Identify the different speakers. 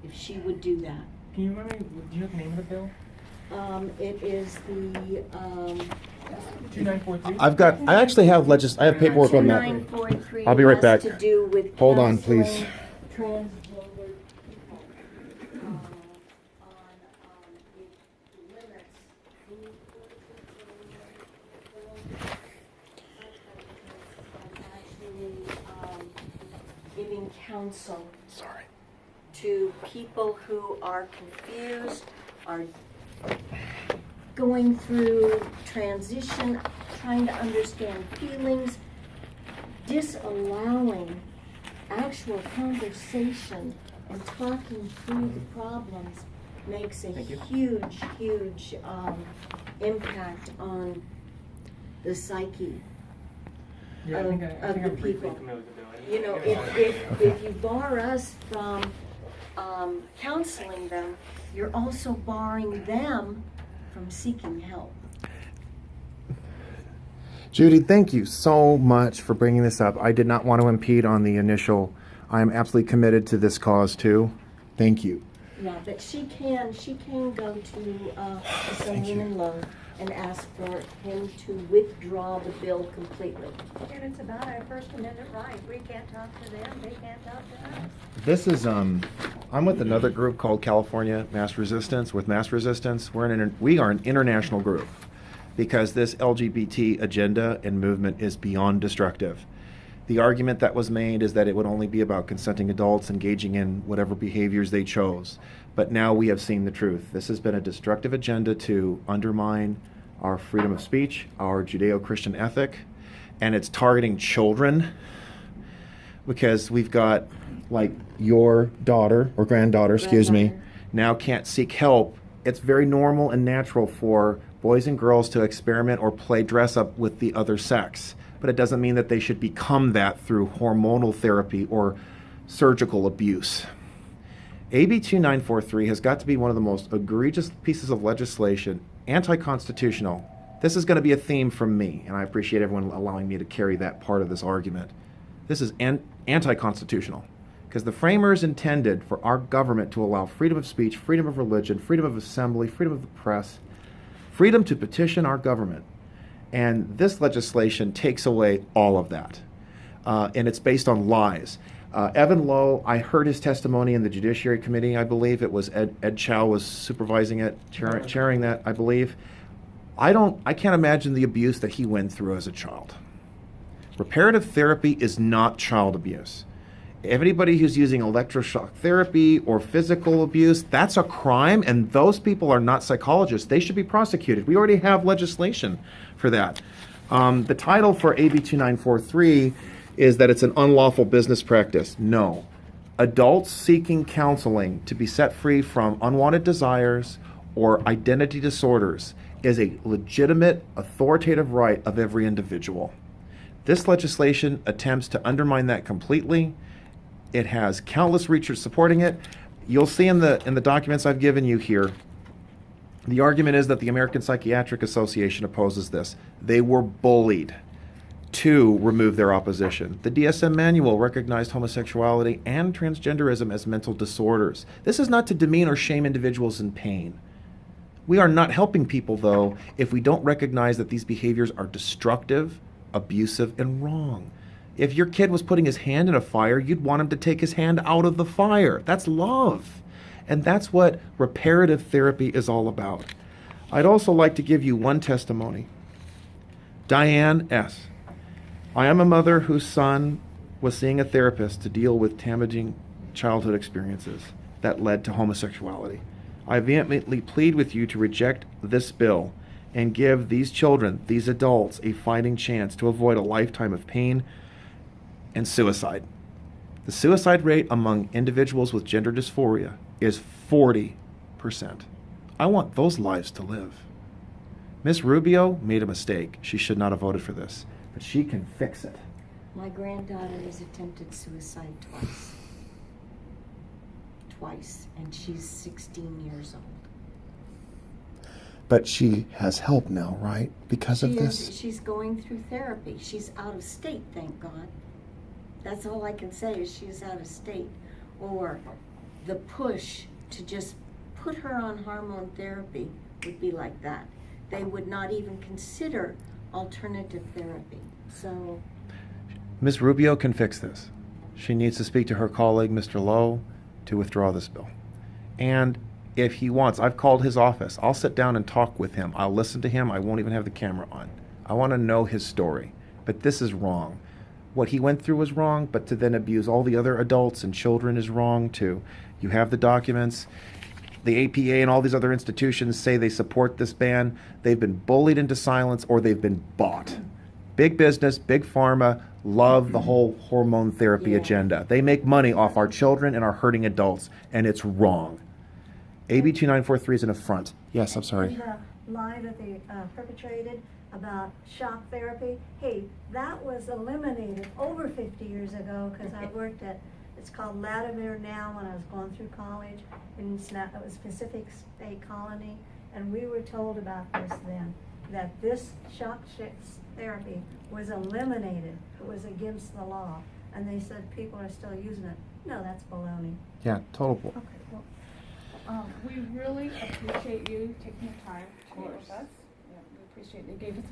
Speaker 1: if she would do that.
Speaker 2: Can you remember, do you know the name of the bill?
Speaker 1: It is the
Speaker 2: 2943?
Speaker 3: I actually have I have paperwork on that.
Speaker 1: 2943.
Speaker 3: I'll be right back.
Speaker 1: Has to do with
Speaker 3: Hold on, please.
Speaker 1: transgender giving counsel to people who are confused, are going through transition, trying to understand feelings, disallowing actual conversation and talking through the problems makes a huge, huge impact on the psyche
Speaker 2: Yeah,
Speaker 1: of
Speaker 2: I'm
Speaker 1: the
Speaker 2: briefly
Speaker 1: people.
Speaker 2: familiar with the bill.
Speaker 1: You know, if you bar us from counseling them, you're also barring them from seeking help.
Speaker 3: Judy, thank you so much for bringing this up. I did not want to impede on the initial. I am absolutely committed to this cause too. Thank you.
Speaker 1: Yeah, but she can go to Saline and Lowe and ask for him to withdraw the bill completely.
Speaker 4: And it's about our First Amendment right. We can't talk to them, they can't talk to us.
Speaker 3: This is I'm with another group called California MassResistance. With MassResistance, we are an international group because this LGBT agenda and movement is beyond destructive. The argument that was made is that it would only be about consenting adults engaging in whatever behaviors they chose. But now we have seen the truth. This has been a destructive agenda to undermine our freedom of speech, our Judeo-Christian ethic, and it's targeting children because we've got, like, your daughter or granddaughter, excuse me, now can't seek help. It's very normal and natural for boys and girls to experiment or play dress up with the other sex. But it doesn't mean that they should become that through hormonal therapy or surgical abuse. AB 2943 has got to be one of the most egregious pieces of legislation, anti-constitutional. This is going to be a theme from me, and I appreciate everyone allowing me to carry that part of this argument. This is anti-constitutional because the framers intended for our government to allow freedom of speech, freedom of religion, freedom of assembly, freedom of the press, freedom to petition our government. And this legislation takes away all of that. And it's based on lies. Evan Lowe, I heard his testimony in the Judiciary Committee, I believe. It was Ed Chow was supervising it, chairing that, I believe. I can't imagine the abuse that he went through as a child. Reparative therapy is not child abuse. Everybody who's using electroshock therapy or physical abuse, that's a crime, and those people are not psychologists. They should be prosecuted. We already have legislation for that. The title for AB 2943 is that it's an unlawful business practice. No. Adults seeking counseling to be set free from unwanted desires or identity disorders is a legitimate, authoritative right of every individual. This legislation attempts to undermine that completely. It has countless research supporting it. You'll see in the documents I've given you here, the argument is that the American Psychiatric Association opposes this. They were bullied to remove their opposition. The DSM manual recognized homosexuality and transgenderism as mental disorders. This is not to demean or shame individuals in pain. We are not helping people, though, if we don't recognize that these behaviors are destructive, abusive, and wrong. If your kid was putting his hand in a fire, you'd want him to take his hand out of the fire. That's love. And that's what reparative therapy is all about. I'd also like to give you one testimony. Diane S. I am a mother whose son was seeing a therapist to deal with damaging childhood experiences that led to homosexuality. I vehemently plead with you to reject this bill and give these children, these adults, a fighting chance to avoid a lifetime of pain and suicide. The suicide rate among individuals with gender dysphoria is 40%. I want those lives to live. Ms. Rubio made a mistake. She should not have voted for this, but she can fix it.
Speaker 1: My granddaughter has attempted suicide twice, and she's 16 years old.
Speaker 3: But she has help now, right? Because of this?
Speaker 1: She's going through therapy. She's out of state, thank God. That's all I can say is she's out of state. Or the push to just put her on hormone therapy would be like that. They would not even consider alternative therapy. So,
Speaker 3: Ms. Rubio can fix this. She needs to speak to her colleague, Mr. Lowe, to withdraw this bill. And if he wants, I've called his office. I'll sit down and talk with him. I'll listen to him. I won't even have the camera on. I want to know his story. But this is wrong. What he went through was wrong, but to then abuse all the other adults and children is wrong too. You have the documents. The APA and all these other institutions say they support this ban. They've been bullied into silence or they've been bought. Big business, big pharma love the whole hormone therapy
Speaker 1: Yeah.
Speaker 3: agenda. They make money off our children and our hurting adults, and it's wrong. AB 2943 is an affront. Yes, I'm sorry.
Speaker 4: And the lie that they perpetrated about shock therapy, hey, that was eliminated over 50 years ago, because I worked at, it's called Latimer now, when I was going through college, and it was Pacific State Colony, and we were told about this then, that this shock therapy was eliminated. It was against the law, and they said people are still using it. No, that's baloney.
Speaker 3: Yeah, total bull.
Speaker 5: Okay, well, we really appreciate you taking the time to meet with us. Yeah, we appreciate you gave us